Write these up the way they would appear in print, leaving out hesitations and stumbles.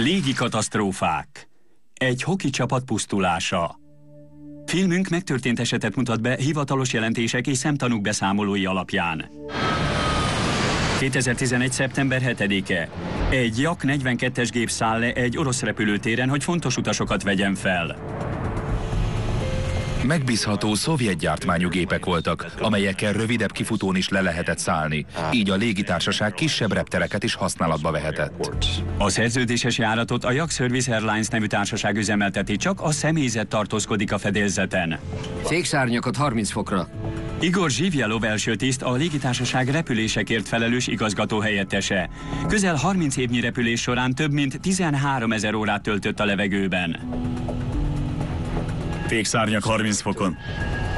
Légi katasztrófák. Egy hoki csapat pusztulása. Filmünk megtörtént esetet mutat be hivatalos jelentések és szemtanúk beszámolói alapján. 2011. szeptember 7-e. Egy Jak 42-es gép száll le egy orosz repülőtéren, hogy fontos utasokat vegyen fel. Megbízható szovjet gyártmányú gépek voltak, amelyekkel rövidebb kifutón is le lehetett szállni, így a légitársaság kisebb reptereket is használatba vehetett. A szerződéses járatot a Jak Service Airlines nevű társaság üzemelteti, csak a személyzet tartózkodik a fedélzeten. Fékszárnyakat 30 fokra. Igor Zsivjelov első tiszt, a légitársaság repülésekért felelős igazgató helyettese. Közel 30 évnyi repülés során több mint 13 000 órát töltött a levegőben. Fékszárnyak 30 fokon.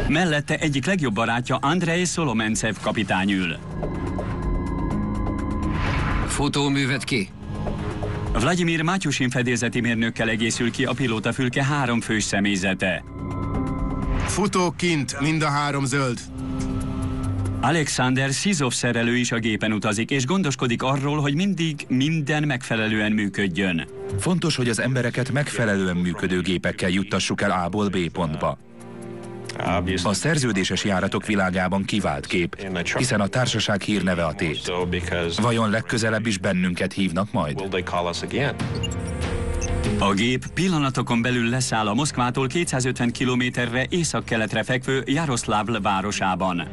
Mellette egyik legjobb barátja Andrei Solomentsev kapitány ül. Futóművet ki? Vladimir Matyusin fedélzeti mérnökkel egészül ki a pilótafülke 3 fős személyzete. Futók kint, mind a 3 zöld. Alexander Szizov szerelő is a gépen utazik, és gondoskodik arról, hogy mindig minden megfelelően működjön. Fontos, hogy az embereket megfelelően működő gépekkel juttassuk el A-ból B pontba. A szerződéses járatok világában kivált kép, hiszen a társaság hírneve a tét. Vajon legközelebb is bennünket hívnak majd? A gép pillanatokon belül leszáll a Moszkvától 250 kilométerre észak-keletre fekvő Jaroszlavl városában.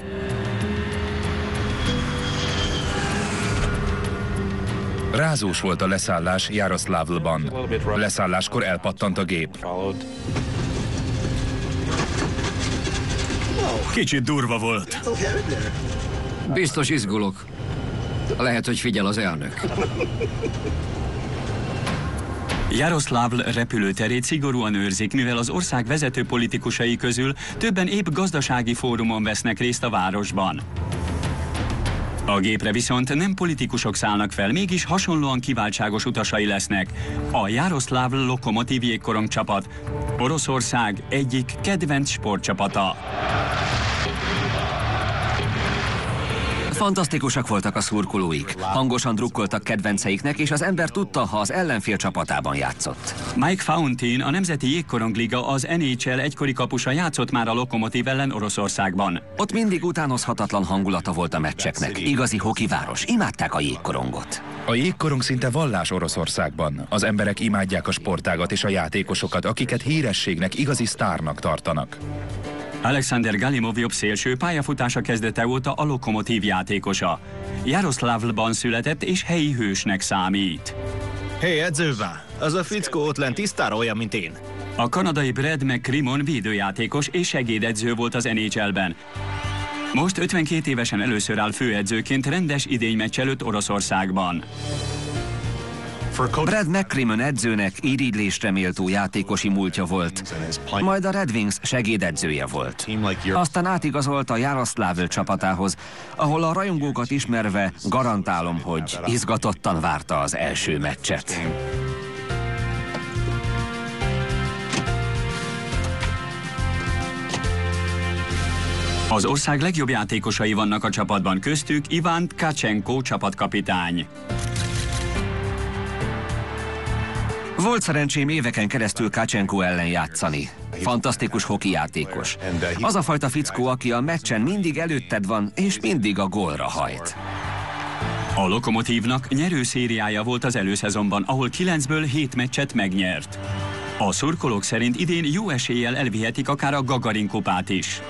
Rázós volt a leszállás Jaroszlavlban. Leszálláskor elpattant a gép. Kicsit durva volt. Biztos izgulok. Lehet, hogy figyel az elnök. Jaroszlavl repülőterét szigorúan őrzik, mivel az ország vezető politikusai közül többen épp gazdasági fórumon vesznek részt a városban. A gépre viszont nem politikusok szállnak fel, mégis hasonlóan kiváltságos utasai lesznek. A Jaroszlavl Lokomotív jégkorong csapat, Oroszország egyik kedvenc sportcsapata. Fantasztikusak voltak a szurkolóik. Hangosan drukkoltak kedvenceiknek, és az ember tudta, ha az ellenfél csapatában játszott. Mike Fountain, a Nemzeti Jégkorongliga, az NHL egykori kapusa, játszott már a Lokomotív ellen Oroszországban. Ott mindig utánozhatatlan hangulata volt a meccseknek. Igazi hokiváros. Imádták a jégkorongot. A jégkorong szinte vallás Oroszországban. Az emberek imádják a sportágat és a játékosokat, akiket hírességnek, igazi sztárnak tartanak. Alexander Galimov jobb szélső, pályafutása kezdete óta a Lokomotív játékosa. Jaroszlavlban született és helyi hősnek számít. Hé, edzővá! Az a fickó ott lent tisztára olyan, mint én. A kanadai Brad McCrimmon védőjátékos és segédedző volt az NHL-ben. Most 52 évesen először áll főedzőként rendes idénymeccs előtt Oroszországban. Brad McCrimmon edzőnek irigylésre méltó játékosi múltja volt, majd a Red Wings segédedzője volt. Aztán átigazolt a Jaroszlavl csapatához, ahol a rajongókat ismerve garantálom, hogy izgatottan várta az első meccset. Az ország legjobb játékosai vannak a csapatban, köztük Iván Tkacsenko csapatkapitány. Volt szerencsém éveken keresztül Tkacsenko ellen játszani. Fantasztikus hoki játékos. Az a fajta fickó, aki a meccsen mindig előtted van, és mindig a gólra hajt. A Lokomotívnak nyerő szériája volt az előszezonban, ahol 9-ből 7 meccset megnyert. A szurkolók szerint idén jó eséllyel elvihetik akár a Gagarin kupát is.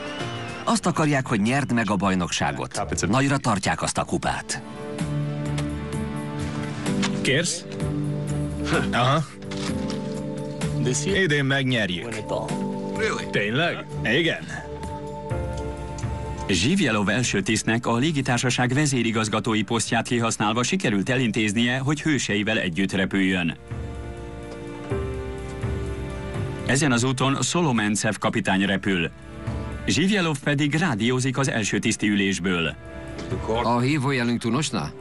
Azt akarják, hogy nyerd meg a bajnokságot. Nagyra tartják azt a kupát. Kérsz? Aha. Idén megnyerjük. Tényleg? Igen. Zsivjelov első tisztnek a légitársaság vezérigazgatói posztját kihasználva sikerült elintéznie, hogy hőseivel együtt repüljön. Ezen az úton Solomentsev kapitány repül. Zsivjelov pedig rádiózik az első tiszti ülésből. A hívójelünk Tunosna?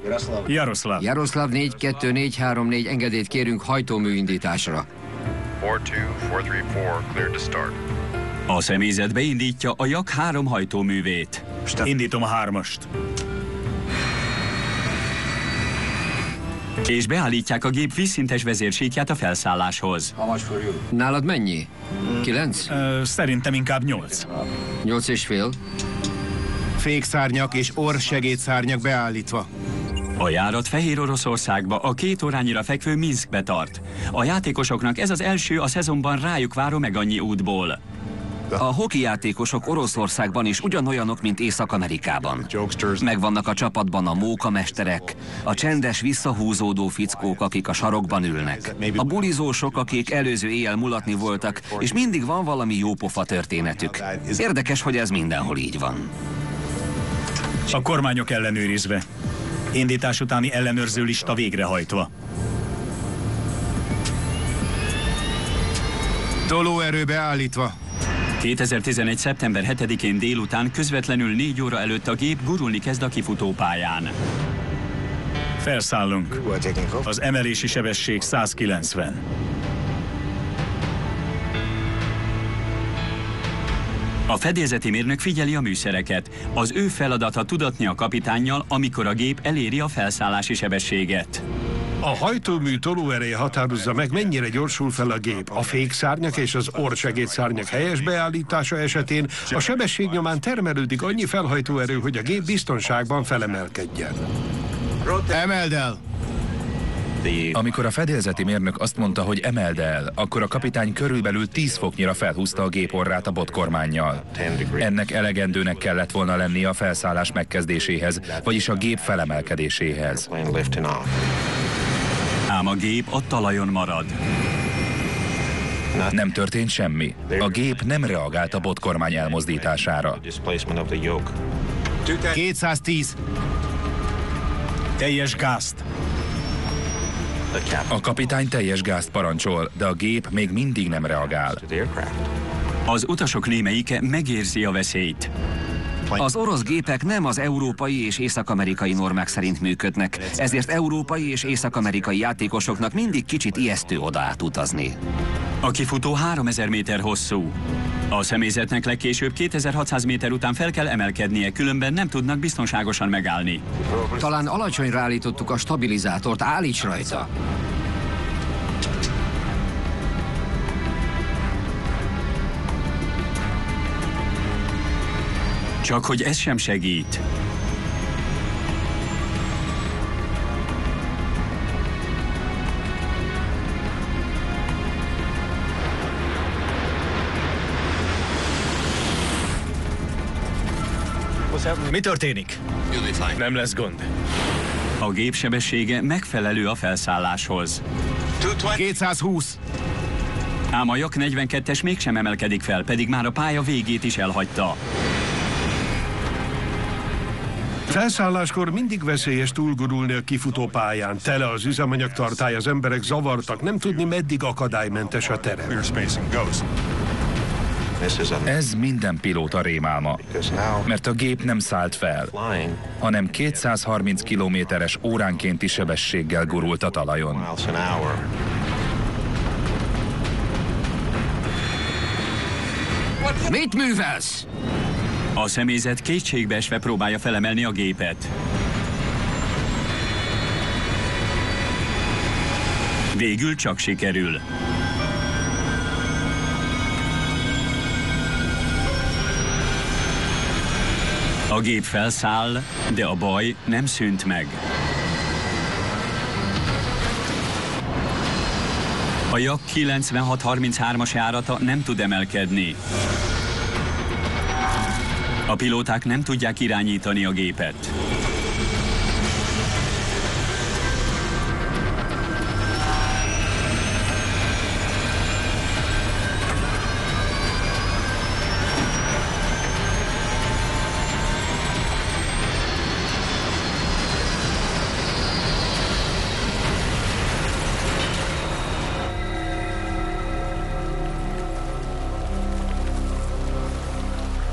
Jaroszlav. Jaroszlav 42434, engedélyt kérünk hajtómű indításra. 42434, clear to start. A személyzet beindítja a Jak 3 hajtóművét. Indítom a 3-ast. És beállítják a gép vízszintes vezérsíkját a felszálláshoz. Nálad mennyi? 9? Szerintem inkább 8. 8,5. Fékszárnyak és orrsegédszárnyak beállítva. A járat Fehér Oroszországba, a 2 órányira fekvő Minszkbe tart. A játékosoknak ez az első a szezonban rájuk váró megannyi útból. A hoki játékosok Oroszországban is ugyanolyanok, mint Észak-Amerikában. Megvannak a csapatban a mókamesterek, a csendes, visszahúzódó fickók, akik a sarokban ülnek, a bulizósok, akik előző éjjel mulatni voltak, és mindig van valami jópofa történetük. Érdekes, hogy ez mindenhol így van. A kormányok ellenőrizve. Indítás utáni ellenőrző lista végrehajtva. Tolóerő beállítva. 2011. szeptember 7-én délután közvetlenül 4 óra előtt a gép gurulni kezd a kifutópályán. Felszállunk. Az emelési sebesség 190. A fedélzeti mérnök figyeli a műszereket. Az ő feladata tudatni a kapitánnyal, amikor a gép eléri a felszállási sebességet. A hajtómű tolóereje határozza meg, mennyire gyorsul fel a gép. A fékszárnyak és az orrsegédszárnyak helyes beállítása esetén a sebesség nyomán termelődik annyi felhajtóerő, hogy a gép biztonságban felemelkedjen. Emeld el! Amikor a fedélzeti mérnök azt mondta, hogy emeld el, akkor a kapitány körülbelül 10 foknyira felhúzta a gép orrát a botkormánnyal. Ennek elegendőnek kellett volna lennie a felszállás megkezdéséhez, vagyis a gép felemelkedéséhez. Ám a gép a talajon marad. Nem történt semmi. A gép nem reagált a botkormány elmozdítására. 210. Teljes gázt. A kapitány teljes gázt parancsol, de a gép még mindig nem reagál. Az utasok némelyike megérzi a veszélyt. Az orosz gépek nem az európai és észak-amerikai normák szerint működnek, ezért európai és észak-amerikai játékosoknak mindig kicsit ijesztő oda átutazni. A kifutó 3000 méter hosszú. A személyzetnek legkésőbb 2600 méter után fel kell emelkednie, különben nem tudnak biztonságosan megállni. Talán alacsonyra állítottuk a stabilizátort, állíts rajta. Csak hogy ez sem segít. Mi történik? Nem lesz gond. A gép sebessége megfelelő a felszálláshoz. 220. Ám a Jak 42-es mégsem emelkedik fel, pedig már a pálya végét is elhagyta. Felszálláskor mindig veszélyes túlgurulni a kifutó pályán. Tele az üzemanyagtartály, az emberek zavartak, nem tudni, meddig akadálymentes a terem. Ez minden pilóta rémálma, mert a gép nem szállt fel, hanem 230 kilométeres óránkénti sebességgel gurult a talajon. Mit művelsz? A személyzet kétségbeesve próbálja felemelni a gépet. Végül csak sikerül. A gép felszáll, de a baj nem szűnt meg. A Jak 9633-as járata nem tud emelkedni. A pilóták nem tudják irányítani a gépet.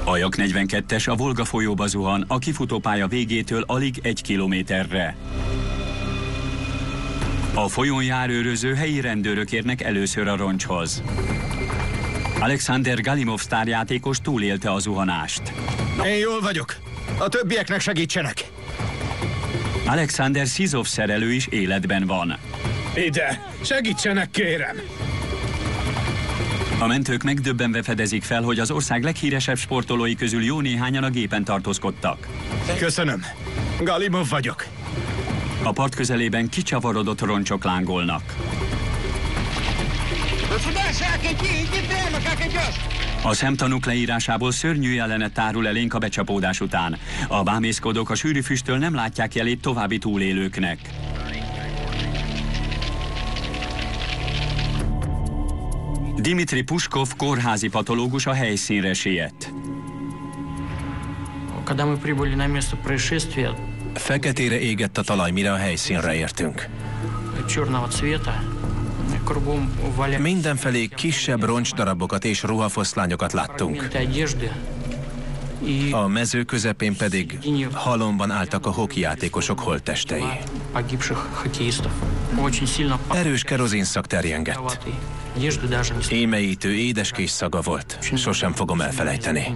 A Jak 42-es a Volga folyóba zuhan, a kifutópálya végétől alig 1 kilométerre. A folyón járőröző helyi rendőrök érnek először a roncshoz. Alexander Galimov sztárjátékos túlélte a zuhanást. Én jól vagyok. A többieknek segítsenek. Alexander Szizov szerelő is életben van. Ide! Segítsenek, kérem! A mentők megdöbbenve fedezik fel, hogy az ország leghíresebb sportolói közül jó néhányan a gépen tartózkodtak. Köszönöm. Galimov vagyok. A part közelében kicsavarodott roncsok lángolnak. A szemtanúk leírásából szörnyű jelenet tárul elénk a becsapódás után. A bámészkodók a sűrű füsttől nem látják jelét további túlélőknek. Dimitri Puskov kórházi patológus a helyszínre siet. Feketére égett a talaj, mire a helyszínre értünk. Mindenfelé kisebb roncsdarabokat és ruhafoszlányokat láttunk. A mező közepén pedig halomban álltak a hokijátékosok holttestei. Erős kerozinszag terjengett. Émeítő, édeskés szaga volt. Sosem fogom elfelejteni.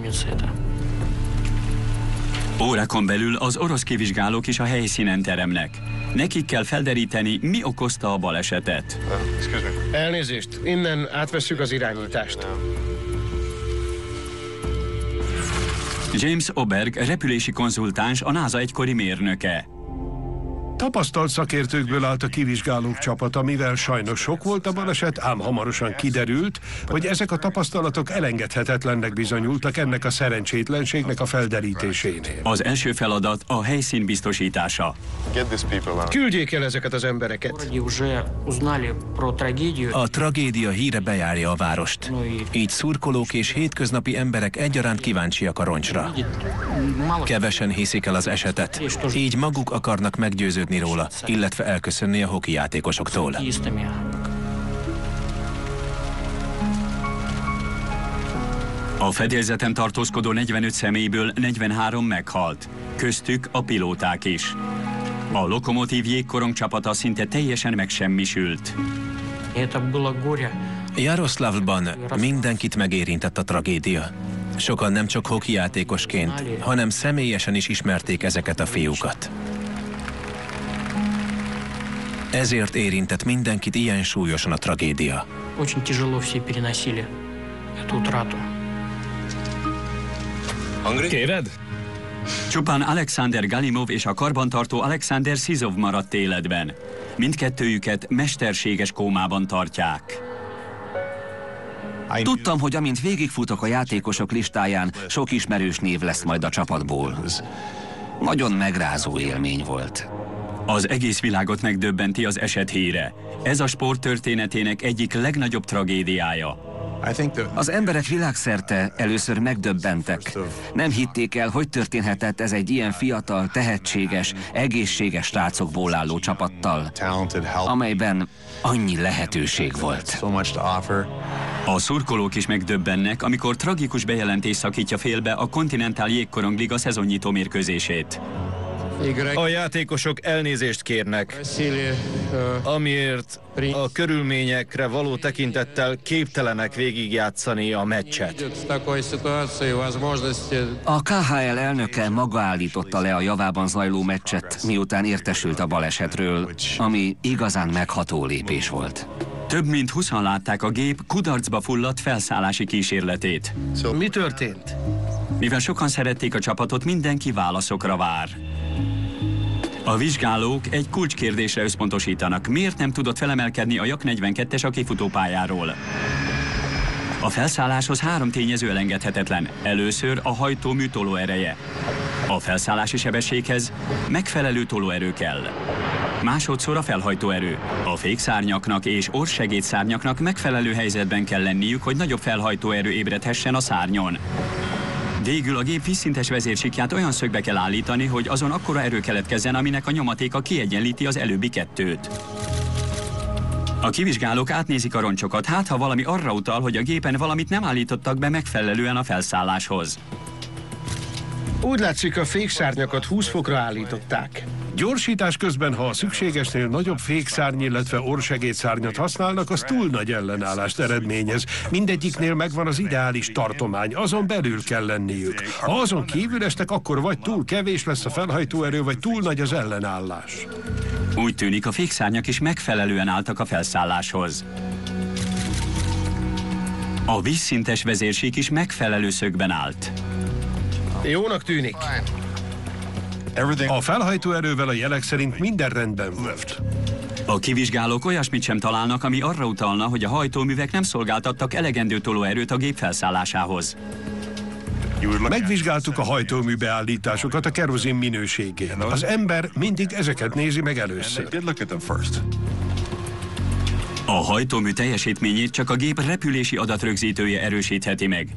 Órákon belül az orosz kivizsgálók is a helyszínen teremnek. Nekik kell felderíteni, mi okozta a balesetet. Elnézést, innen átvesszük az irányítást. James Oberg repülési konzultáns, a NASA egykori mérnöke. Tapasztalt szakértőkből állt a kivizsgálók csapata, mivel sajnos sok volt a baleset, ám hamarosan kiderült, hogy ezek a tapasztalatok elengedhetetlennek bizonyultak ennek a szerencsétlenségnek a felderítésénél. Az első feladat a helyszín biztosítása. Küldjék el ezeket az embereket. A tragédia híre bejárja a várost. Így szurkolók és hétköznapi emberek egyaránt kíváncsiak a roncsra. Kevesen hiszik el az esetet, így maguk akarnak meggyőződni róla, illetve elköszönni a hokijátékosoktól. A fedélzeten tartózkodó 45 személyből 43 meghalt, köztük a pilóták is. A Lokomotív jégkorong csapata szinte teljesen megsemmisült. Jaroszlavlban mindenkit megérintett a tragédia. Sokan nem csak hokijátékosként, hanem személyesen is ismerték ezeket a fiúkat. Ezért érintett mindenkit ilyen súlyosan a tragédia. Kéred? Csupán Alexander Galimov és a karbantartó Alexander Szizov maradt életben. Mindkettőjüket mesterséges kómában tartják. Tudtam, hogy amint végigfutok a játékosok listáján, sok ismerős név lesz majd a csapatból. Nagyon megrázó élmény volt. Az egész világot megdöbbenti az eset híre. Ez a sport történetének egyik legnagyobb tragédiája. Az emberek világszerte először megdöbbentek. Nem hitték el, hogy történhetett ez egy ilyen fiatal, tehetséges, egészséges srácokból álló csapattal, amelyben annyi lehetőség volt. A szurkolók is megdöbbennek, amikor tragikus bejelentés szakítja félbe a Continental Jégkorongliga szezonnyitó mérkőzését. A játékosok elnézést kérnek, amiért a körülményekre való tekintettel képtelenek végigjátszani a meccset. A KHL elnöke maga állította le a javában zajló meccset, miután értesült a balesetről, ami igazán megható lépés volt. Több mint 20-an látták a gép kudarcba fulladt felszállási kísérletét. Mi történt? Mivel sokan szerették a csapatot, mindenki válaszokra vár. A vizsgálók egy kulcskérdésre összpontosítanak. Miért nem tudott felemelkedni a Jak 42-es a kifutópályáról? A felszálláshoz 3 tényező elengedhetetlen. Először a hajtómű tolóereje. A felszállási sebességhez megfelelő tolóerő kell. Másodszor a felhajtóerő. A fékszárnyaknak és orrsegédszárnyaknak megfelelő helyzetben kell lenniük, hogy nagyobb felhajtóerő ébredhessen a szárnyon. Végül a gép vízszintes vezérsikját olyan szögbe kell állítani, hogy azon akkora erő keletkezzen, aminek a nyomatéka kiegyenlíti az előbbi kettőt. A kivizsgálók átnézik a roncsokat, hát ha valami arra utal, hogy a gépen valamit nem állítottak be megfelelően a felszálláshoz. Úgy látszik, a fékszárnyakat 20 fokra állították. Gyorsítás közben, ha a szükségesnél nagyobb fékszárny, illetve orrsegédszárnyat használnak, az túl nagy ellenállást eredményez. Mindegyiknél megvan az ideális tartomány, azon belül kell lenniük. Ha azon kívül estek, akkor vagy túl kevés lesz a felhajtóerő, vagy túl nagy az ellenállás. Úgy tűnik, a fékszárnyak is megfelelően álltak a felszálláshoz. A vízszintes vezérsík is megfelelő szögben állt. Jónak tűnik. A felhajtóerővel a jelek szerint minden rendben volt. A kivizsgálók olyasmit sem találnak, ami arra utalna, hogy a hajtóművek nem szolgáltattak elegendő tolóerőt a gép felszállásához. Megvizsgáltuk a hajtómű beállításokat, a kerozin minőségét. Az ember mindig ezeket nézi meg először. A hajtómű teljesítményét csak a gép repülési adatrögzítője erősítheti meg.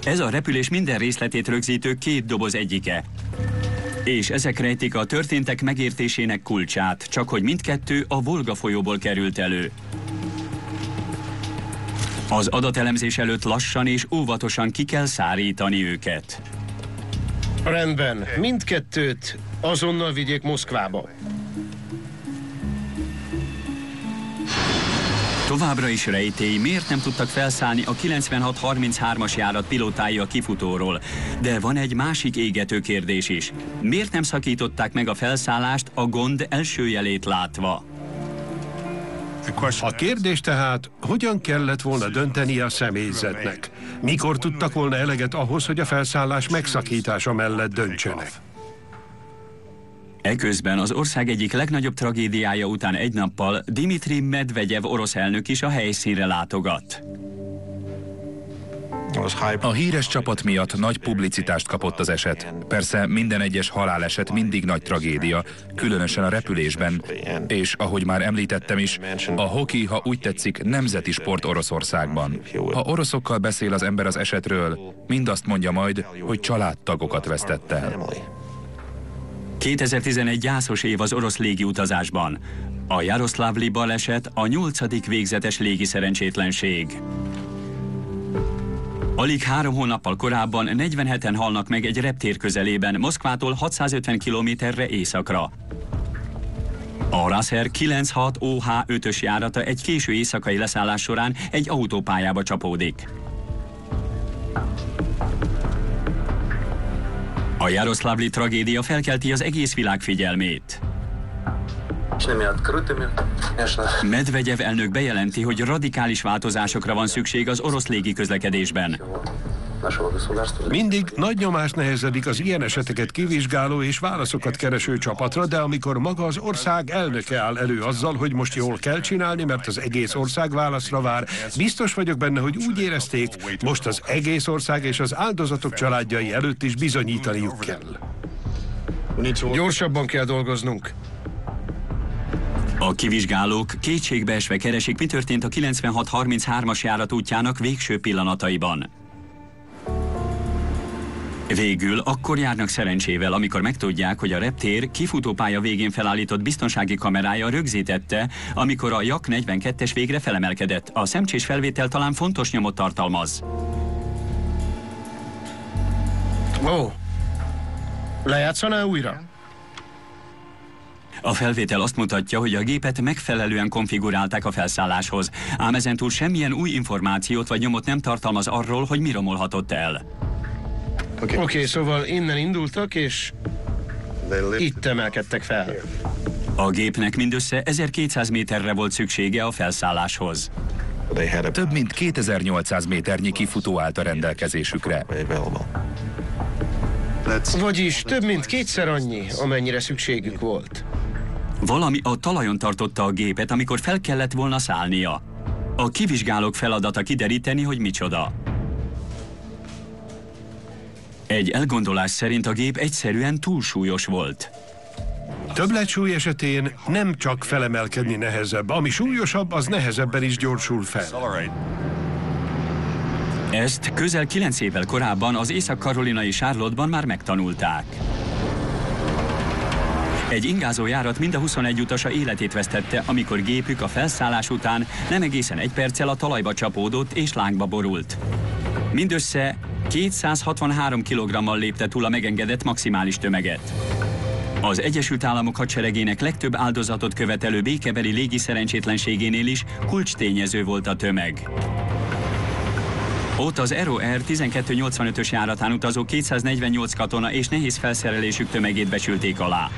Ez a repülés minden részletét rögzítő 2 doboz egyike. És ezek rejtik a történtek megértésének kulcsát, csak hogy mindkettő a Volga folyóból került elő. Az adatelemzés előtt lassan és óvatosan ki kell szárítani őket. Rendben, mindkettőt azonnal vigyék Moszkvába. Továbbra is rejtély, miért nem tudtak felszállni a 9633-as járat pilótái a kifutóról. De van egy másik égető kérdés is. Miért nem szakították meg a felszállást a gond első jelét látva? A kérdés tehát, hogyan kellett volna döntenie a személyzetnek? Mikor tudtak volna eleget ahhoz, hogy a felszállás megszakítása mellett döntsenek? Eközben az ország egyik legnagyobb tragédiája után egy nappal Dmitrij Medvegyev orosz elnök is a helyszínre látogat. A híres csapat miatt nagy publicitást kapott az eset. Persze minden egyes haláleset mindig nagy tragédia, különösen a repülésben. És ahogy már említettem is, a hoki, ha úgy tetszik, nemzeti sport Oroszországban. Ha oroszokkal beszél az ember az esetről, mind azt mondja majd, hogy családtagokat vesztett el. 2011 gyászos év az orosz légiutazásban. A Jaroszlávli baleset a 8. végzetes légiszerencsétlenség. Alig 3 hónappal korábban 47-en halnak meg egy reptér közelében, Moszkvától 650 kilométerre északra. A Raser 96 OH5-ös járata egy késő éjszakai leszállás során egy autópályába csapódik. A Jaroszlávli tragédia felkelti az egész világ figyelmét. Medvegyev elnök bejelenti, hogy radikális változásokra van szükség az orosz légiközlekedésben. Mindig nagy nyomás nehezedik az ilyen eseteket kivizsgáló és válaszokat kereső csapatra, de amikor maga az ország elnöke áll elő azzal, hogy most jól kell csinálni, mert az egész ország válaszra vár, biztos vagyok benne, hogy úgy érezték, most az egész ország és az áldozatok családjai előtt is bizonyítaniuk kell. Gyorsabban kell dolgoznunk. A kivizsgálók kétségbeesve keresik, mi történt a 9633-as járat útjának végső pillanataiban. Végül akkor járnak szerencsével, amikor megtudják, hogy a reptér kifutópálya végén felállított biztonsági kamerája rögzítette, amikor a Jak 42-es végre felemelkedett. A szemcsés felvétel talán fontos nyomot tartalmaz. Ó, lejátszaná újra? A felvétel azt mutatja, hogy a gépet megfelelően konfigurálták a felszálláshoz, ám ezentúl semmilyen új információt vagy nyomot nem tartalmaz arról, hogy mi romolhatott el. Oké, szóval innen indultak, és itt emelkedtek fel. A gépnek mindössze 1200 méterre volt szüksége a felszálláshoz. Több mint 2800 méternyi kifutó állt a rendelkezésükre. Vagyis több mint 2-szer annyi, amennyire szükségük volt. Valami a talajon tartotta a gépet, amikor fel kellett volna szállnia. A kivizsgálók feladata kideríteni, hogy micsoda. Egy elgondolás szerint a gép egyszerűen túlsúlyos volt. Többletsúly esetén nem csak felemelkedni nehezebb, ami súlyosabb, az nehezebben is gyorsul fel. Ezt közel 9 évvel korábban az észak-karolinai Charlotte-ban már megtanulták. Egy ingázó járat mind a 21 utasa életét vesztette, amikor gépük a felszállás után nem egészen 1 perccel a talajba csapódott és lángba borult. Mindössze 263 kg-mal lépte túl a megengedett maximális tömeget. Az Egyesült Államok hadseregének legtöbb áldozatot követelő békebeli légi szerencsétlenségénél is kulcstényező volt a tömeg. Ott az Aero Air 1285-ös járatán utazó 248 katona és nehéz felszerelésük tömegét becsülték alá.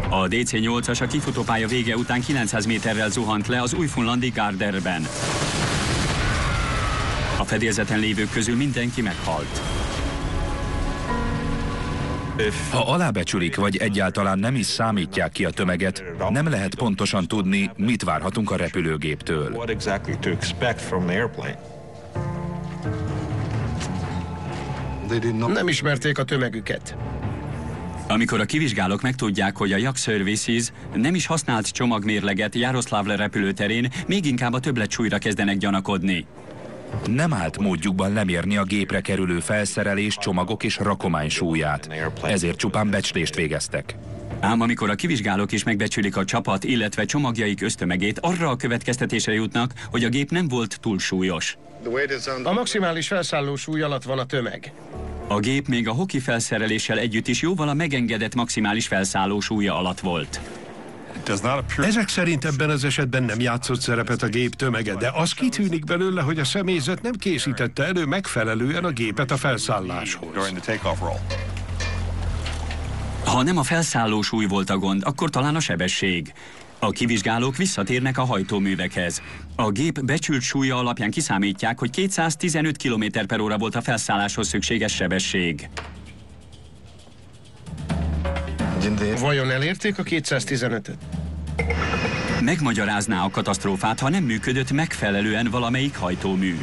A DC-8-as a kifutópálya vége után 900 méterrel zuhant le az újfunlandi Garderben. A fedélzeten lévők közül mindenki meghalt. Ha alábecsülik, vagy egyáltalán nem is számítják ki a tömeget, nem lehet pontosan tudni, mit várhatunk a repülőgéptől. Nem ismerték a tömegüket. Amikor a kivizsgálók megtudják, hogy a Yak Services nem is használt csomagmérleget Jaroszlavl repülőterén, még inkább a többlet-súlyra kezdenek gyanakodni. Nem állt módjukban lemérni a gépre kerülő felszerelés, csomagok és rakomány súlyát. Ezért csupán becslést végeztek. Ám amikor a kivizsgálók is megbecsülik a csapat, illetve csomagjaik össztömegét, arra a következtetésre jutnak, hogy a gép nem volt túl súlyos. A maximális felszálló súly alatt van a tömeg. A gép még a hoki felszereléssel együtt is jóval a megengedett maximális felszálló súlya alatt volt. Ezek szerint ebben az esetben nem játszott szerepet a gép tömege, de az kitűnik belőle, hogy a személyzet nem készítette elő megfelelően a gépet a felszálláshoz. Ha nem a felszálló súly volt a gond, akkor talán a sebesség. A kivizsgálók visszatérnek a hajtóművekhez. A gép becsült súlya alapján kiszámítják, hogy 215 km/h volt a felszálláshoz szükséges sebesség. Vajon elérték a 215-öt? Megmagyarázná a katasztrófát, ha nem működött megfelelően valamelyik hajtómű.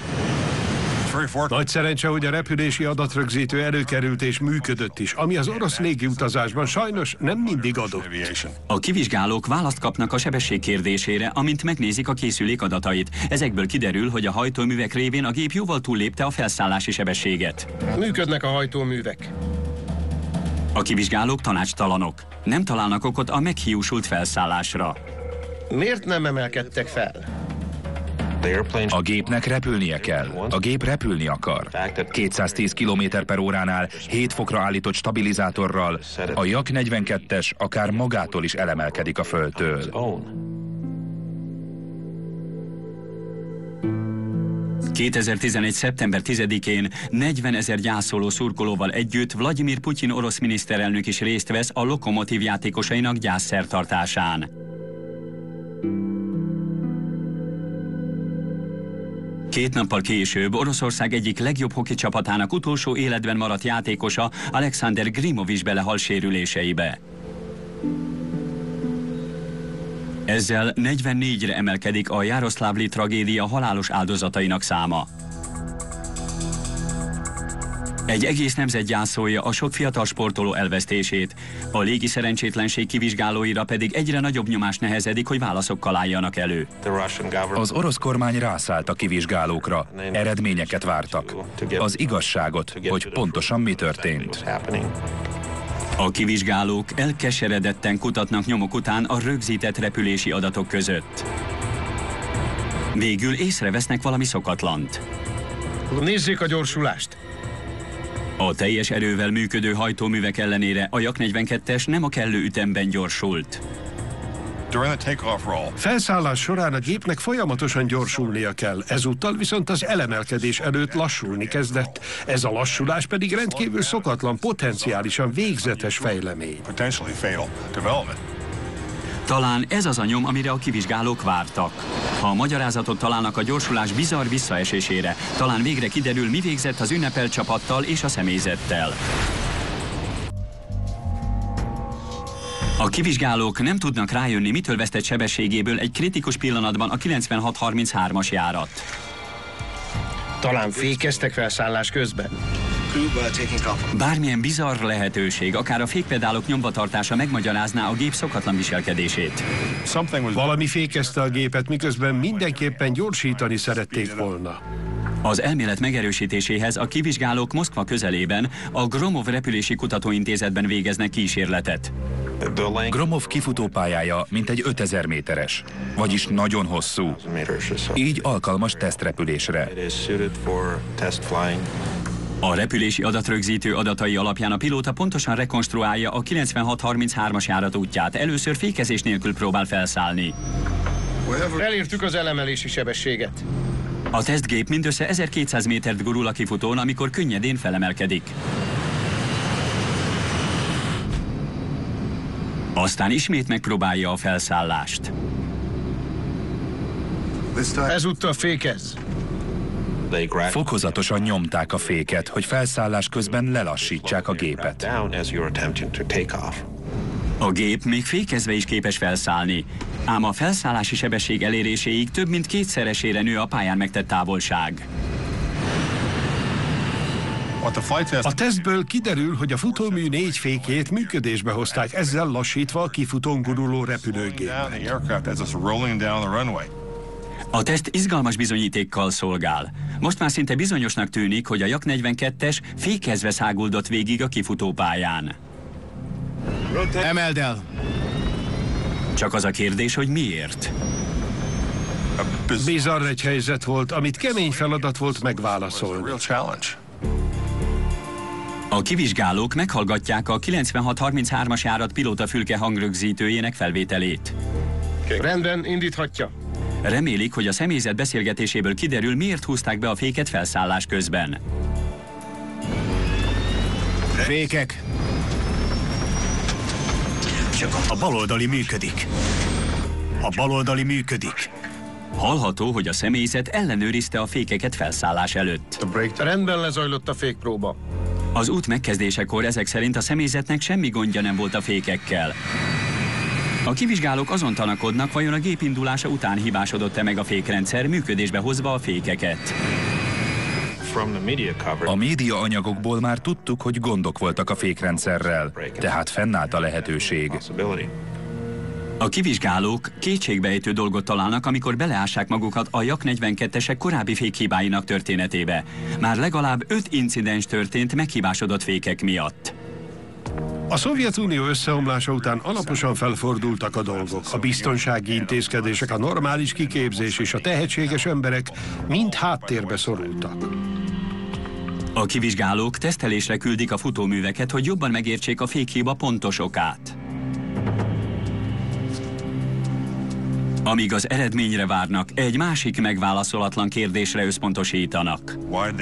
Nagy szerencse, hogy a repülési adatrögzítő előkerült és működött is, ami az orosz légiutazásban sajnos nem mindig adott. A kivizsgálók választ kapnak a sebesség kérdésére, amint megnézik a készülék adatait. Ezekből kiderül, hogy a hajtóművek révén a gép jóval túllépte a felszállási sebességet. Működnek a hajtóművek. A kivizsgálók tanácstalanok. Nem találnak okot a meghiúsult felszállásra. Miért nem emelkedtek fel? A gépnek repülnie kell. A gép repülni akar. 210 km/h-nál 7 fokra állított stabilizátorral a Jak 42-es akár magától is elemelkedik a földtől. ...2011. szeptember 10-én 40 000 gyászoló szurkolóval együtt Vladimir Putyin orosz miniszterelnök is részt vesz a Lokomotív játékosainak gyászszertartásán. Két nappal később Oroszország egyik legjobb hoki csapatának utolsó életben maradt játékosa, Alexander Grimovics belehal sérüléseibe. Ezzel 44-re emelkedik a jaroszlavli tragédia halálos áldozatainak száma. Egy egész nemzet gyászolja a sok fiatal sportoló elvesztését, a légi szerencsétlenség kivizsgálóira pedig egyre nagyobb nyomás nehezedik, hogy válaszokkal álljanak elő. Az orosz kormány rászállt a kivizsgálókra, eredményeket vártak. Az igazságot, hogy pontosan mi történt. A kivizsgálók elkeseredetten kutatnak nyomok után a rögzített repülési adatok között. Végül észrevesznek valami szokatlant. Nézzék a gyorsulást! A teljes erővel működő hajtóművek ellenére a Jak 42-es nem a kellő ütemben gyorsult. Felszállás során a gépnek folyamatosan gyorsulnia kell, ezúttal viszont az elemelkedés előtt lassulni kezdett. Ez a lassulás pedig rendkívül szokatlan, potenciálisan végzetes fejlemény. Talán ez az a nyom, amire a kivizsgálók vártak. Ha a magyarázatot találnak a gyorsulás bizarr visszaesésére, talán végre kiderül, mi végzett az ünnepelt csapattal és a személyzettel. A kivizsgálók nem tudnak rájönni, mitől vesztett sebességéből egy kritikus pillanatban a 9633-as járat. Talán fékeztek felszállás közben. Bármilyen bizarr lehetőség, akár a fékpedálok nyomvatartása megmagyarázná a gép szokatlan viselkedését. Valami fékezte a gépet, miközben mindenképpen gyorsítani szerették volna. Az elmélet megerősítéséhez a kivizsgálók Moszkva közelében a Gromov repülési kutatóintézetben végeznek kísérletet. Gromov kifutópályája mintegy 5000 méteres, vagyis nagyon hosszú, így alkalmas tesztrepülésre. A repülési adatrögzítő adatai alapján a pilóta pontosan rekonstruálja a 9633-as járat útját. Először fékezés nélkül próbál felszállni. Elértük az elemelési sebességet. A tesztgép mindössze 1200 métert gurul a kifutón, amikor könnyedén felemelkedik. Aztán ismét megpróbálja a felszállást. Ezúttal fékez. Fokozatosan nyomták a féket, hogy felszállás közben lelassítsák a gépet. A gép még fékezve is képes felszállni, ám a felszállási sebesség eléréséig több mint kétszeresére nő a pályán megtett távolság. A tesztből kiderül, hogy a futómű 4 fékét működésbe hozták, ezzel lassítva a kifutón guruló repülőgépet. A teszt izgalmas bizonyítékkal szolgál. Most már szinte bizonyosnak tűnik, hogy a Jak 42-es fékezve száguldott végig a kifutópályán. Emeld el! Csak az a kérdés, hogy miért? Bizarr egy helyzet volt, amit kemény feladat volt megválaszolni. A kivizsgálók meghallgatják a 9633-as járat pilótafülke hangrögzítőjének felvételét. Rendben, indíthatja. Remélik, hogy a személyzet beszélgetéséből kiderül, miért húzták be a féket felszállás közben. Fékek! Csak a baloldali működik. A baloldali működik. Hallható, hogy a személyzet ellenőrizte a fékeket felszállás előtt. Rendben lezajlott a fékpróba. Az út megkezdésekor ezek szerint a személyzetnek semmi gondja nem volt a fékekkel. A kivizsgálók azon tanakodnak, vajon a gép indulása után hibásodott-e meg a fékrendszer, működésbe hozva a fékeket. A média anyagokból már tudtuk, hogy gondok voltak a fékrendszerrel, tehát fennállt a lehetőség. A kivizsgálók kétségbeejtő dolgot találnak, amikor beleássák magukat a Jak 42-esek korábbi fékhibáinak történetébe. Már legalább 5 incidens történt meghibásodott fékek miatt. A Szovjetunió összeomlása után alaposan felfordultak a dolgok. A biztonsági intézkedések, a normális kiképzés és a tehetséges emberek mind háttérbe szorultak. A kivizsgálók tesztelésre küldik a futóműveket, hogy jobban megértsék a fékhiba pontos okát. Amíg az eredményre várnak, egy másik megválaszolatlan kérdésre összpontosítanak.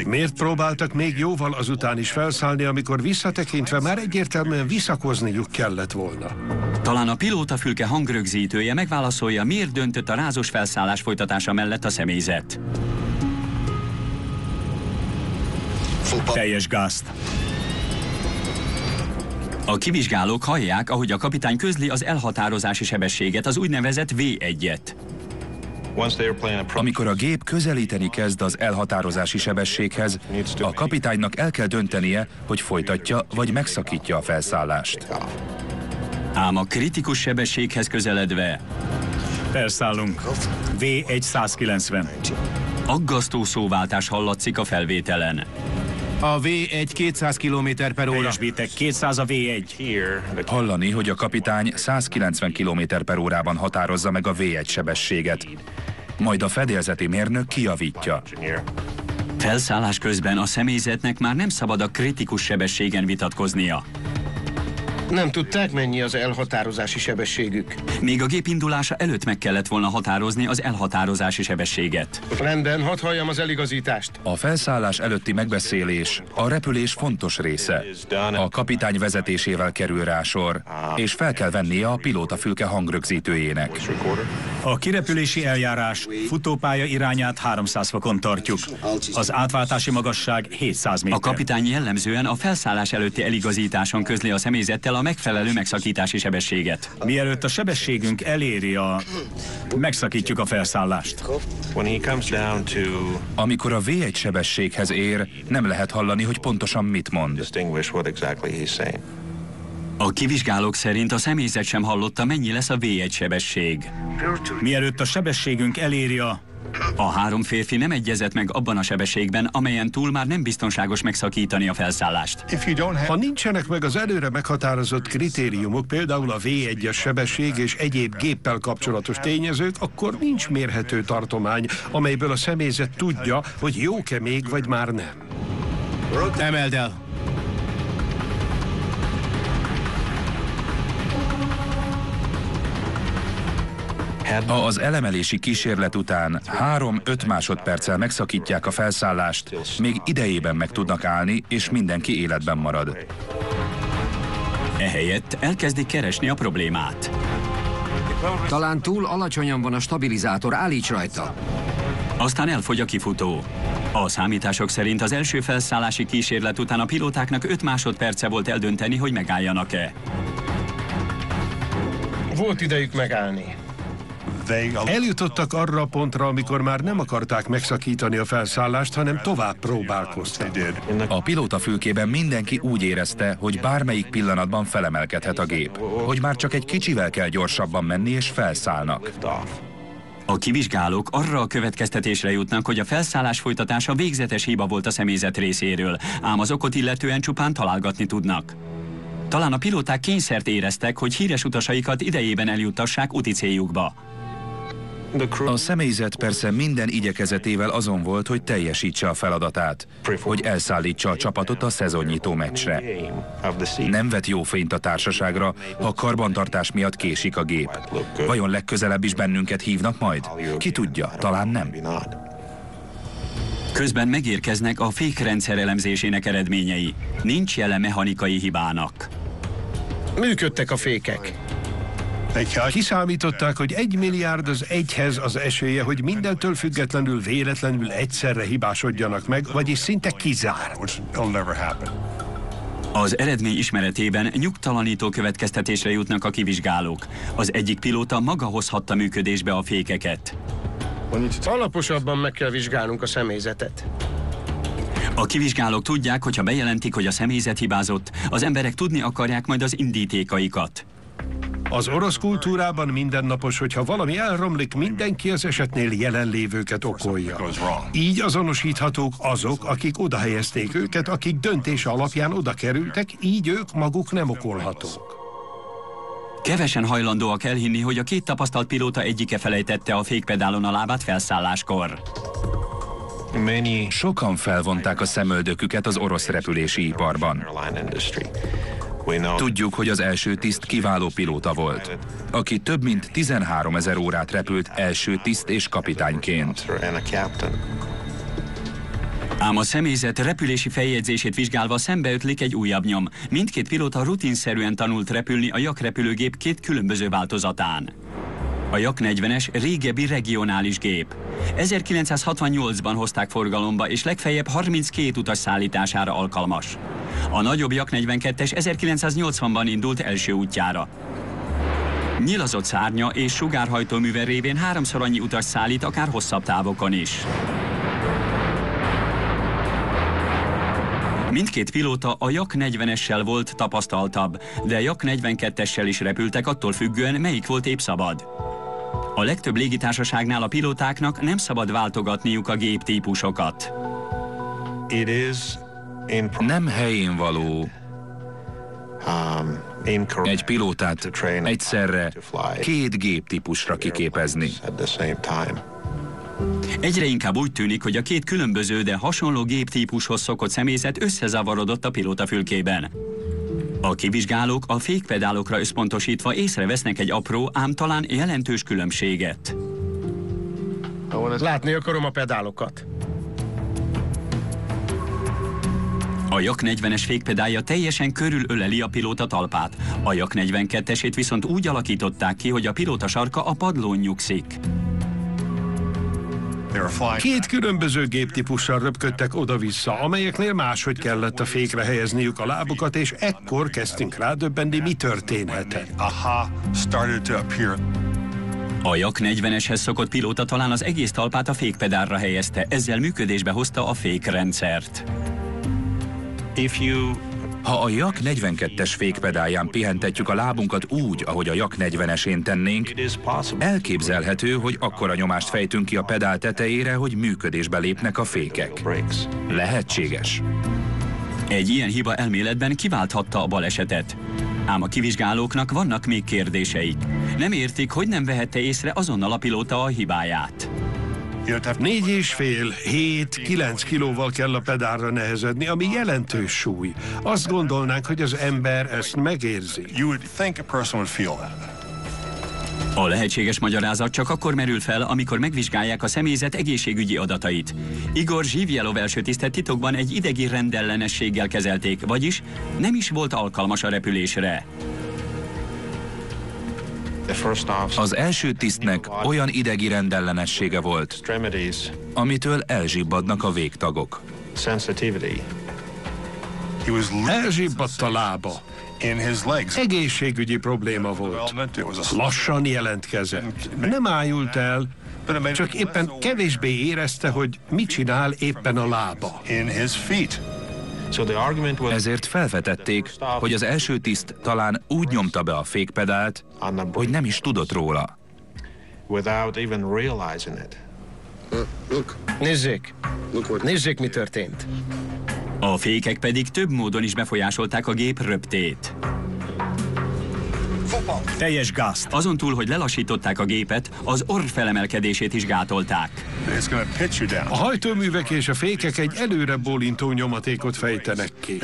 Miért próbáltak még jóval azután is felszállni, amikor visszatekintve már egyértelműen visszakozniuk kellett volna? Talán a pilótafülke hangrögzítője megválaszolja, miért döntött a rázós felszállás folytatása mellett a személyzet. Teljes gázt. A kivizsgálók hallják, ahogy a kapitány közli az elhatározási sebességet, az úgynevezett V1-et. Amikor a gép közelíteni kezd az elhatározási sebességhez, a kapitánynak el kell döntenie, hogy folytatja vagy megszakítja a felszállást. Ám a kritikus sebességhez közeledve Felszállunk. V1 190. aggasztó szóváltás hallatszik a felvételen. A V1 200 km/h. Teljesítek 200 a V1. Hallani, hogy a kapitány 190 km/h-ban határozza meg a V1 sebességet. Majd a fedélzeti mérnök kijavítja. Felszállás közben a személyzetnek már nem szabad a kritikus sebességen vitatkoznia. Nem tudták, mennyi az elhatározási sebességük. Még a gép indulása előtt meg kellett volna határozni az elhatározási sebességet. Rendben, hadd halljam az eligazítást. A felszállás előtti megbeszélés a repülés fontos része. A kapitány vezetésével kerül rá sor, és fel kell vennie a pilótafülke hangrögzítőjének. A kirepülési eljárás futópálya irányát 300 fokon tartjuk. Az átváltási magasság 700 méter. A kapitány jellemzően a felszállás előtti eligazításon közli a személyzettel a megfelelő megszakítási sebességet. Mielőtt a sebességünk eléri megszakítjuk a felszállást. Amikor a V1 sebességhez ér, nem lehet hallani, hogy pontosan mit mond. A kivizsgálók szerint a személyzet sem hallotta, mennyi lesz a V1 sebesség. Mielőtt a sebességünk eléri A 3 férfi nem egyezett meg abban a sebességben, amelyen túl már nem biztonságos megszakítani a felszállást. Ha nincsenek meg az előre meghatározott kritériumok, például a V1-es sebesség és egyéb géppel kapcsolatos tényezők, akkor nincs mérhető tartomány, amelyből a személyzet tudja, hogy jók-e még, vagy már nem. Emeld el. Az elemelési kísérlet után 3-5 másodperccel megszakítják a felszállást, még idejében meg tudnak állni, és mindenki életben marad. Ehelyett elkezdik keresni a problémát. Talán túl alacsonyan van a stabilizátor, állíts rajta. Aztán elfogy a kifutó. A számítások szerint az első felszállási kísérlet után a pilótáknak 5 másodperce volt eldönteni, hogy megálljanak-e. Volt idejük megállni. Eljutottak arra a pontra, amikor már nem akarták megszakítani a felszállást, hanem tovább próbálkoztak. A pilótafülkében mindenki úgy érezte, hogy bármelyik pillanatban felemelkedhet a gép, hogy már csak egy kicsivel kell gyorsabban menni, és felszállnak. A kivizsgálók arra a következtetésre jutnak, hogy a felszállás folytatása végzetes hiba volt a személyzet részéről, ám az okot illetően csupán találgatni tudnak. Talán a pilóták kényszert éreztek, hogy híres utasaikat idejében eljuttassák úti céljukba. A személyzet persze minden igyekezetével azon volt, hogy teljesítse a feladatát, hogy elszállítsa a csapatot a szezonnyitó meccsre. Nem vet jó fényt a társaságra, ha a karbantartás miatt késik a gép. Vajon legközelebb is bennünket hívnak majd? Ki tudja, talán nem. Közben megérkeznek a fékrendszer elemzésének eredményei. Nincs jele mechanikai hibának. Működtek a fékek. Kiszámították, hogy 1 milliárd az 1-hez az esélye, hogy mindentől függetlenül véletlenül egyszerre hibásodjanak meg, vagyis szinte kizárt. Az eredmény ismeretében nyugtalanító következtetésre jutnak a kivizsgálók. Az egyik pilóta maga hozhatta működésbe a fékeket. Alaposabban meg kell vizsgálnunk a személyzetet. A kivizsgálók tudják, hogy ha bejelentik, hogy a személyzet hibázott, az emberek tudni akarják majd az indítékaikat. Az orosz kultúrában mindennapos, hogyha valami elromlik, mindenki az esetnél jelenlévőket okolja. Így azonosíthatók azok, akik oda helyezték őket, akik döntése alapján oda kerültek, így ők maguk nem okolhatók. Kevesen hajlandóak elhinni, hogy a két tapasztalt pilóta egyike felejtette a fékpedálon a lábát felszálláskor. Sokan felvonták a szemöldöküket az orosz repülési iparban. Tudjuk, hogy az első tiszt kiváló pilóta volt, aki több mint 13 000 órát repült első tiszt és kapitányként. Ám a személyzet repülési feljegyzését vizsgálva szembeötlik egy újabb nyom. Mindkét pilóta rutinszerűen tanult repülni a Jak repülőgép két különböző változatán. A Jak 40-es régebbi regionális gép. 1968-ban hozták forgalomba, és legfeljebb 32 utas szállítására alkalmas. A nagyobb Jak 42-es 1980-ban indult első útjára. Nyilazott szárnya és sugárhajtóműve révén 3-szor annyi utas szállít, akár hosszabb távokon is. Mindkét pilóta a Jak 40-essel volt tapasztaltabb, de Jak 42-essel is repültek, attól függően, melyik volt épp szabad. A legtöbb légitársaságnál a pilótáknak nem szabad váltogatniuk a géptípusokat. Nem helyén való egy pilótát egyszerre 2 géptípusra kiképezni. Egyre inkább úgy tűnik, hogy a két különböző, de hasonló géptípushoz szokott személyzet összezavarodott a pilótafülkében. A kivizsgálók a fékpedálokra összpontosítva észrevesznek egy apró, ám talán jelentős különbséget. Látni akarom a pedálokat. A Jak 40-es fékpedálja teljesen körülöleli a pilóta talpát. A Jak 42-esét viszont úgy alakították ki, hogy a pilóta sarka a padlón nyugszik. 2 különböző géptípussal röpködtek oda-vissza, amelyeknél máshogy kellett a fékre helyezniük a lábukat, és ekkor kezdtünk rádöbbenni, mi történhetett. A Jak 40-eshez szokott pilóta talán az egész talpát a fékpedálra helyezte, ezzel működésbe hozta a fékrendszert. Ha a Jak 42-es fékpedálján pihentetjük a lábunkat úgy, ahogy a Jak 40-esén tennénk, elképzelhető, hogy akkora nyomást fejtünk ki a pedál tetejére, hogy működésbe lépnek a fékek. Lehetséges. Egy ilyen hiba elméletben kiválthatta a balesetet. Ám a kivizsgálóknak vannak még kérdéseik. Nem értik, hogy nem vehette észre azonnal a pilóta a hibáját. 4,5, 7-9 kilóval kell a pedálra nehezedni, ami jelentős súly. Azt gondolnánk, hogy az ember ezt megérzi. A lehetséges magyarázat csak akkor merül fel, amikor megvizsgálják a személyzet egészségügyi adatait. Igor Zsivjelov első tisztet titokban egy idegi rendellenességgel kezelték, vagyis nem is volt alkalmas a repülésre. Az első tisztnek olyan idegi rendellenessége volt, amitől elzsibbadnak a végtagok. Elzsibbadt a lába. Egészségügyi probléma volt. Lassan jelentkezett. Nem ájult el, csak éppen kevésbé érezte, hogy mit csinál éppen a lába. Ezért felvetették, hogy az első tiszt talán úgy nyomta be a fékpedált, hogy nem is tudott róla. Nézzék! Nézzék, mi történt. A fékek pedig több módon is befolyásolták a gép röptét. Teljes gázt. Azon túl, hogy lelassították a gépet, az orr felemelkedését is gátolták. A hajtóművek és a fékek egy előre bólintó nyomatékot fejtenek ki.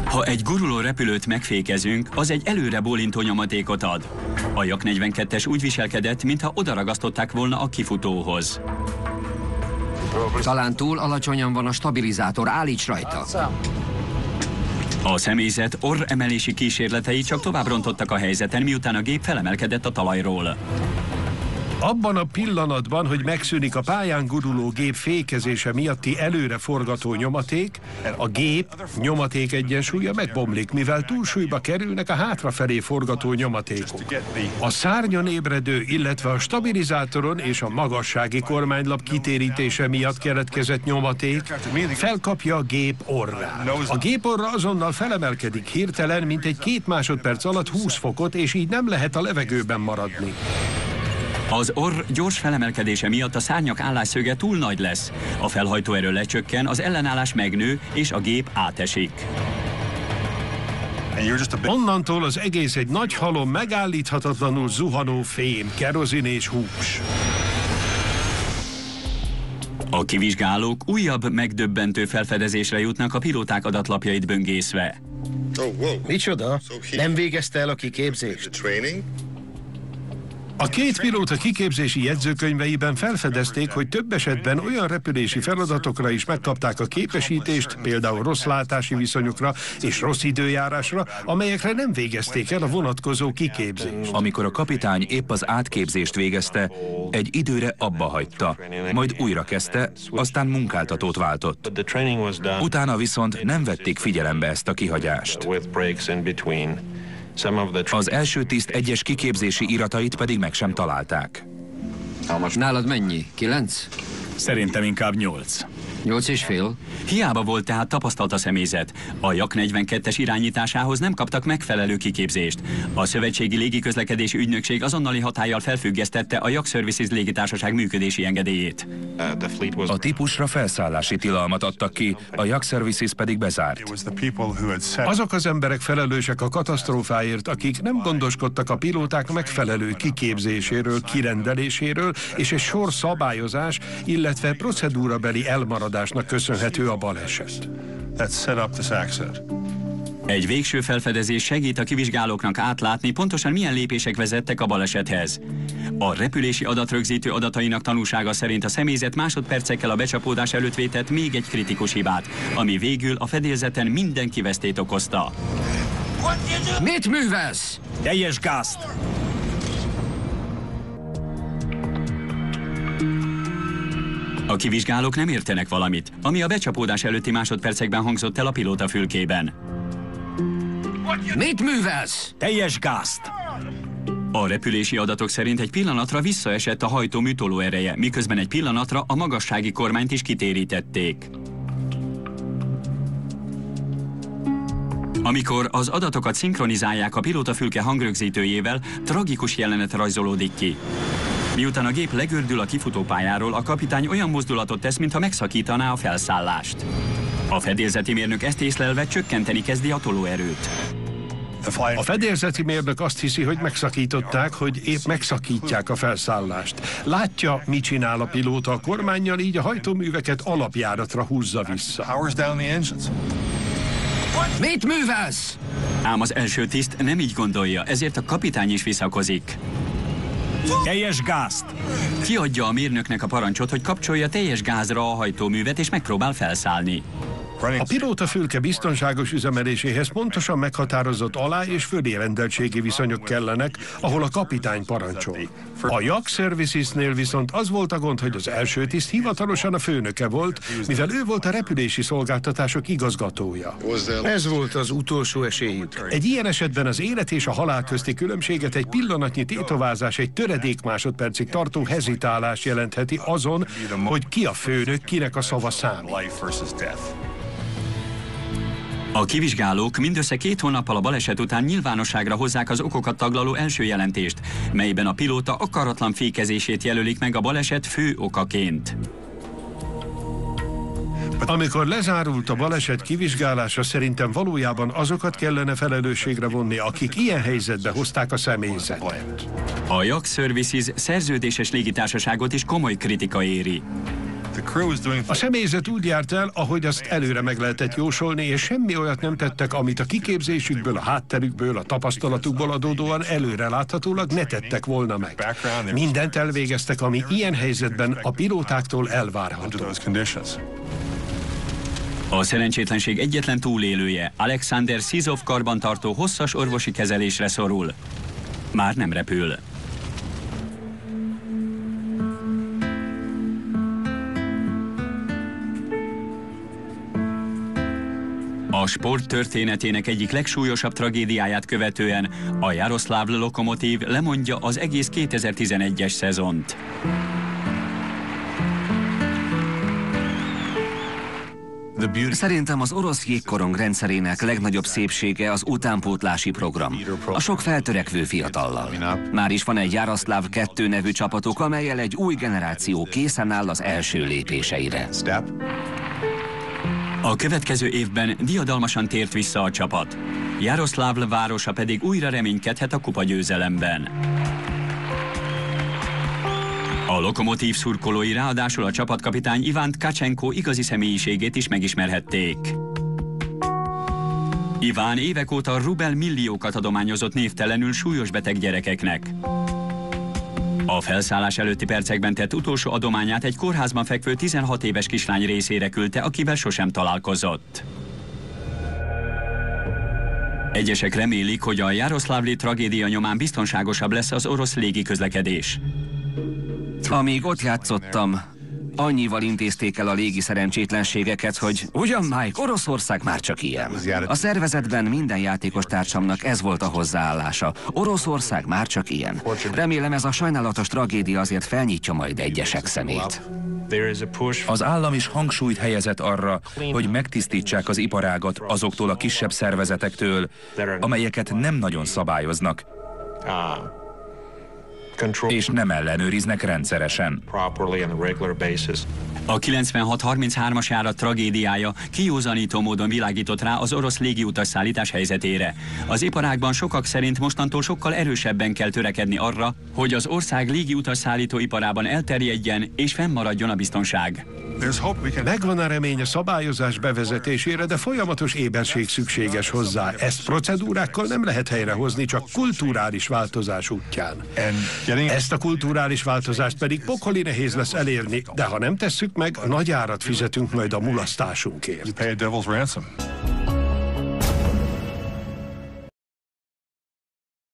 Ha egy guruló repülőt megfékezünk, az egy előre bólintó nyomatékot ad. A Jak 42-es úgy viselkedett, mintha odaragasztották volna a kifutóhoz. Talán túl alacsonyan van a stabilizátor, állíts rajta. A személyzet orr emelési kísérletei csak tovább rontottak a helyzeten, miután a gép felemelkedett a talajról. Abban a pillanatban, hogy megszűnik a pályán guruló gép fékezése miatti előre forgató nyomaték, a gép nyomaték egyensúlya megbomlik, mivel túlsúlyba kerülnek a hátrafelé forgató nyomatékok. A szárnyon ébredő, illetve a stabilizátoron és a magassági kormánylap kitérítése miatt keletkezett nyomaték felkapja a gép orrát. A gép orra azonnal felemelkedik hirtelen, mint egy 2 másodperc alatt 20 fokot, és így nem lehet a levegőben maradni. Az orr gyors felemelkedése miatt a szárnyak állásszöge túl nagy lesz. A felhajtóerő lecsökken, az ellenállás megnő, és a gép átesik. Onnantól az egész egy nagy halom, megállíthatatlanul zuhanó fém, kerozin és hús. A kivizsgálók újabb megdöbbentő felfedezésre jutnak a pilóták adatlapjait böngészve. Micsoda? Nem végezte el a kiképzést? A 2 pilóta kiképzési jegyzőkönyveiben felfedezték, hogy több esetben olyan repülési feladatokra is megkapták a képesítést, például rossz látási viszonyokra és rossz időjárásra, amelyekre nem végezték el a vonatkozó kiképzést. Amikor a kapitány épp az átképzést végezte, egy időre abba hagyta, majd újra kezdte, aztán munkáltatót váltott. Utána viszont nem vették figyelembe ezt a kihagyást. Az első tiszt egyes kiképzési iratait pedig meg sem találták. Nálad mennyi? 9? Szerintem inkább 8. 8,5? Hiába volt tehát tapasztalt a személyzet. A Jak 42-es irányításához nem kaptak megfelelő kiképzést. A Szövetségi Légiközlekedési Ügynökség azonnali hatállyal felfüggesztette a Jak Services légitársaság működési engedélyét. A típusra felszállási tilalmat adtak ki, a Jak Services pedig bezárt. Azok az emberek felelősek a katasztrófáért, akik nem gondoskodtak a pilóták megfelelő kiképzéséről, kirendeléséről, és egy sor szabályozás, illetve procedúrabeli elmaradásnak köszönhető a baleset. Egy végső felfedezés segít a kivizsgálóknak átlátni, pontosan milyen lépések vezettek a balesethez. A repülési adatrögzítő adatainak tanúsága szerint a személyzet másodpercekkel a becsapódás előtt vétett még egy kritikus hibát, ami végül a fedélzeten minden kivesztét okozta. Mit művelsz? Teljes gázt! A kivizsgálók nem értenek valamit, ami a becsapódás előtti másodpercekben hangzott el a pilóta fülkében. Mit művelsz? Teljes gázt! A repülési adatok szerint egy pillanatra visszaesett a hajtómű tolóereje, miközben egy pillanatra a magassági kormányt is kitérítették. Amikor az adatokat szinkronizálják a pilótafülke hangrögzítőjével, tragikus jelenet rajzolódik ki. Miután a gép legördül a kifutópályáról, a kapitány olyan mozdulatot tesz, mintha megszakítaná a felszállást. A fedélzeti mérnök ezt észlelve csökkenteni kezdi a tolóerőt. A fedélzeti mérnök azt hiszi, hogy megszakították, hogy épp megszakítják a felszállást. Látja, mit csinál a pilóta a kormánnyal, így a hajtóműveket alapjáratra húzza vissza. Mit művelsz? Ám az első tiszt nem így gondolja, ezért a kapitány is visszakozik. Teljes gázt! Kiadja a mérnöknek a parancsot, hogy kapcsolja teljes gázra a hajtóművet és megpróbál felszállni. A pilótafülke biztonságos üzemeléséhez pontosan meghatározott alá- és fölérendeltségi viszonyok kellenek, ahol a kapitány parancsol. A Yacht Servicesnél viszont az volt a gond, hogy az első tiszt hivatalosan a főnöke volt, mivel ő volt a repülési szolgáltatások igazgatója. Ez volt az utolsó esélyük. Egy ilyen esetben az élet és a halál közti különbséget egy pillanatnyi tétovázás, egy töredék másodpercig tartó hezitálás jelentheti azon, hogy ki a főnök, kinek a szava számít. A kivizsgálók mindössze 2 hónappal a baleset után nyilvánosságra hozzák az okokat taglaló első jelentést, melyben a pilóta akaratlan fékezését jelölik meg a baleset fő okaként. Amikor lezárult a baleset kivizsgálása, szerintem valójában azokat kellene felelősségre vonni, akik ilyen helyzetbe hozták a személyzetet. A Yacht Services szerződéses légitársaságot is komoly kritika éri. A személyzet úgy járt el, ahogy azt előre meg lehetett jósolni, és semmi olyat nem tettek, amit a kiképzésükből, a hátterükből, a tapasztalatukból adódóan előre láthatólag ne tettek volna meg. Mindent elvégeztek, ami ilyen helyzetben a pilótáktól elvárható. A szerencsétlenség egyetlen túlélője, Alexander Szizov karbantartó hosszas orvosi kezelésre szorul. Már nem repül. A sport történetének egyik legsúlyosabb tragédiáját követően a Jaroszláv Lokomotív lemondja az egész 2011-es szezont. Szerintem az orosz jégkorong rendszerének legnagyobb szépsége az utánpótlási program. A sok feltörekvő fiatallal. Már is van egy Jaroszláv 2 nevű csapatuk, amellyel egy új generáció készen áll az első lépéseire. A következő évben diadalmasan tért vissza a csapat. Jaroszláv városa pedig újra reménykedhet a kupagyőzelemben. A Lokomotív szurkolói ráadásul a csapatkapitány Iván Tkacsenko igazi személyiségét is megismerhették. Iván évek óta rubel milliókat adományozott névtelenül súlyos beteg gyerekeknek. A felszállás előtti percekben tett utolsó adományát egy kórházban fekvő 16 éves kislány részére küldte, akivel sosem találkozott. Egyesek remélik, hogy a jaroszlávli tragédia nyomán biztonságosabb lesz az orosz légiközlekedés. Amíg ott játszottam, annyival intézték el a légi szerencsétlenségeket, hogy ugyan Mike, Oroszország már csak ilyen. A szervezetben minden játékos társamnak ez volt a hozzáállása. Oroszország már csak ilyen. Remélem ez a sajnálatos tragédia azért felnyitja majd egyesek szemét. Az állam is hangsúlyt helyezett arra, hogy megtisztítsák az iparágat azoktól a kisebb szervezetektől, amelyeket nem nagyon szabályoznak, és nem ellenőriznek rendszeresen. A 96-33-as járat tragédiája kijózanító módon világított rá az orosz légiutasszállítás helyzetére. Az iparágban sokak szerint mostantól sokkal erősebben kell törekedni arra, hogy az ország légiutasszállító iparában elterjedjen és fennmaradjon a biztonság. Megvan a remény a szabályozás bevezetésére, de folyamatos éberség szükséges hozzá. Ezt procedúrákkal nem lehet helyrehozni, csak kulturális változás útján. Ezt a kulturális változást pedig pokoli nehéz lesz elérni, de ha nem tesszük meg, nagy árat fizetünk majd a mulasztásunkért.